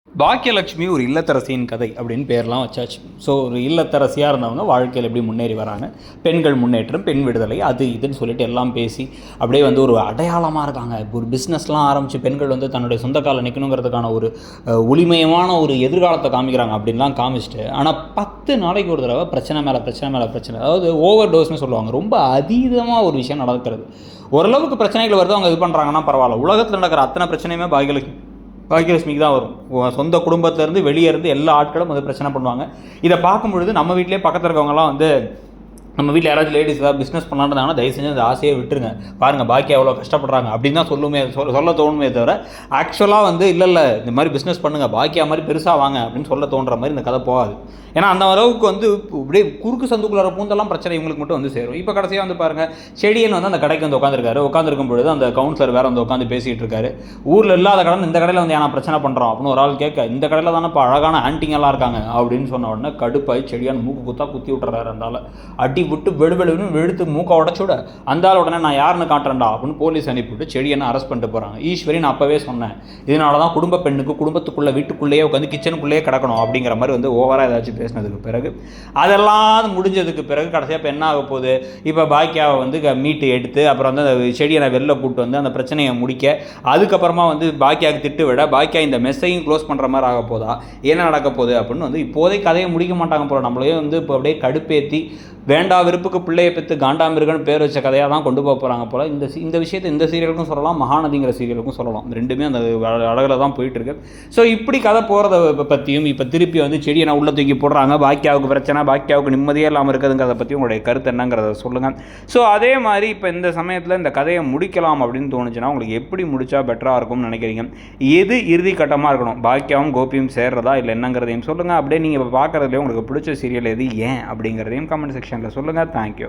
பாக்கியலட்சுமி ஒரு இல்லத்தரசியின் கதை அப்படின்னு பேர்லாம் வச்சாச்சு. ஸோ ஒரு இல்லத்தரசியாக இருந்தவங்க வாழ்க்கையில் எப்படி முன்னேறி வராங்க, பெண்கள் முன்னேற்றம், பெண் விடுதலை, அது இதுன்னு சொல்லிட்டு எல்லாம் பேசி அப்படியே வந்து ஒரு அடையாளமாக இருக்காங்க. இப்போ ஒரு பிஸ்னஸ்லாம் ஆரம்பித்து பெண்கள் வந்து தன்னுடைய சொந்த காலில் நிற்கணுங்கிறதுக்கான ஒரு ஒளிமயமான ஒரு எதிர்காலத்தை காமிக்கிறாங்க அப்படின்லாம் காமிச்சிட்டு, ஆனால் 10 நாளைக்கு ஒரு தடவை பிரச்சனை மேலே பிரச்சனை மேலே பிரச்சனை, அதாவது ஓவர் டோஸ்னு சொல்லுவாங்க. ரொம்ப அதீதமாக ஒரு விஷயம் நடக்கிறது. ஓரளவுக்கு பிரச்சனைகள் வருது, அவங்க இது பண்ணுறாங்கன்னா பரவாயில்ல. உலகத்தில் நடக்கிற அத்தனை பிரச்சனையுமே பாக்கியலட்சுமிக்கு தான் வரும். சொந்த குடும்பத்திலேருந்து வெளியே இருந்து எல்லா ஆட்களும் வந்து பிரச்சனை பண்ணுவாங்க. இதை பார்க்கும்பொழுது நம்ம வீட்டிலே பக்கத்தில் இருக்கவங்கலாம் வந்து, நம்ம வீட்டில் யாராச்சும் லேடிஸ் ஏதாவது பிஸ்னஸ் பண்ணலான்றதாங்கன்னா தயவு செஞ்சு அந்த ஆசையை விட்டுருங்க. பாருங்கள் பாக்கியா எவ்வளோ கஷ்டப்படுறாங்க அப்படின்னு தான் சொல்ல தோணுமே தவிர, ஆக்சுவலாக வந்து இல்லை இந்த மாதிரி பிஸ்னஸ் பண்ணுங்கள், பாக்கியா மாதிரி பெருசாக வாங்க அப்படின்னு சொல்ல தோன்ற மாதிரி இந்த கதை போகாது. ஏன்னா அந்த அளவுக்கு வந்து இப்படியே குறுக்கு சந்துக்குள்ளார பூந்தெல்லாம் பிரச்சனை இவங்களுக்கு மட்டும் வந்து சேரும். இப்போ கடைசியாக வந்து பாருங்கள், செடியன் வந்து அந்த கடைக்கு வந்து உட்காந்துருக்கும் பொழுது அந்த கவுன்சிலர் வேறு வந்து உட்காந்து பேசிகிட்டு இருக்காரு. ஊரில் இல்லாத கடன் இந்த கடையில் வந்து நான் பிரச்சனை பண்ணுறோம் அப்படின்னு ஒரு ஆள் கேட்க, இந்த கடையில் தானே இப்போ அழகான ஆன்ட்டிங்கெல்லாம் இருக்காங்க அப்படின்னு சொன்ன உடனே கடுப்பாய் செடியான் மூக்கு குத்தி விட்டுறாரு. அந்த அடி விட்டு வெடுவெடுன்னு வெடுத்து மூக்கை உடச்சு விட, அந்த ஆள் உடனே நான் யாருன்னு காட்டுறேன்டா அப்படின்னு போலீஸ் அனுப்பிவிட்டு செடியனை அரெஸ்ட் பண்ணிட்டு போகிறாங்க. ஈஸ்வரி, நான் அப்போவே சொன்னேன், இதனால தான் குடும்ப பெண்ணுக்கு குடும்பத்துக்குள்ளே வீட்டுக்குள்ளேயே உட்காந்து கிச்சனுக்குள்ளேயே கிடக்கணும் அப்படிங்கிற மாதிரி வந்து ஓவராக ஏதாச்சும் பேசினதுக்கு பிறகு, அதெல்லாம் முடிஞ்சதுக்கு பிறகு கடைசியாக இப்போ என்ன ஆக போகுது, இப்போ பாக்கியாவை வந்து மீட்டு எடுத்து அப்புறம் வந்து அந்த செடியனை வெளில கூப்பிட்டு வந்து அந்த பிரச்சனையை முடிக்க, அதுக்கப்புறமா வந்து பாக்கியாவுக்கு திட்டு விட, பாக்கியா இந்த மெஸ்ஸையும் க்ளோஸ் பண்ணுற மாதிரி ஆக போதா, என்ன நடக்க போகுது அப்படின்னு வந்து இப்போதே கதையை முடிக்க மாட்டாங்க போல. நம்மளே வந்து இப்போ அப்படியே கடுப்பேற்றி வேண்டா விருப்புக்கு பிள்ளையை பெற்று காண்டாமிருகன்னு பேர் வச்ச கதையாக தான் கொண்டு போக போகிறாங்க போல். இந்த விஷயத்தை இந்த சீரியலுக்கும் சொல்லலாம், மகாநதிங்கிற சீரியலுக்கும் சொல்லலாம். ரெண்டுமே அந்த அழகில் தான் போயிட்டுருக்கு. ஸோ இப்படி கதை போகிறத பற்றியும், இப்போ திருப்பி வந்து செடியை நான் உள்ள தூக்கி போடுறாங்க, பாக்கியாவுக்கு பிரச்சனை, பாக்கியாவுக்கு நிம்மதியே இல்லாமல் இருக்குதுங்கிறத பற்றி உங்களுடைய கருத்து என்னங்கிறத சொல்லுங்கள். ஸோ அதே மாதிரி இப்போ இந்த சமயத்தில் இந்த கதையை முடிக்கலாம் அப்படின்னு தோணுச்சுன்னா உங்களுக்கு எப்படி முடித்தா பெட்டராக இருக்கும்னு நினைக்கிறீங்க? எது இறுதி கட்டமாக இருக்கணும், பாக்கியாவும் கோபியும் சேர்றதா இல்லை என்னங்கிறதையும் சொல்லுங்கள். அப்படியே நீங்கள் இப்போ பார்க்குறதுலேயே உங்களுக்கு பிடிச்ச சீரியல் எது, ஏன் அப்படிங்கிறதையும் கமெண்ட் செக்ஷன் சொல்லுங்கள். தேங்க்யூ.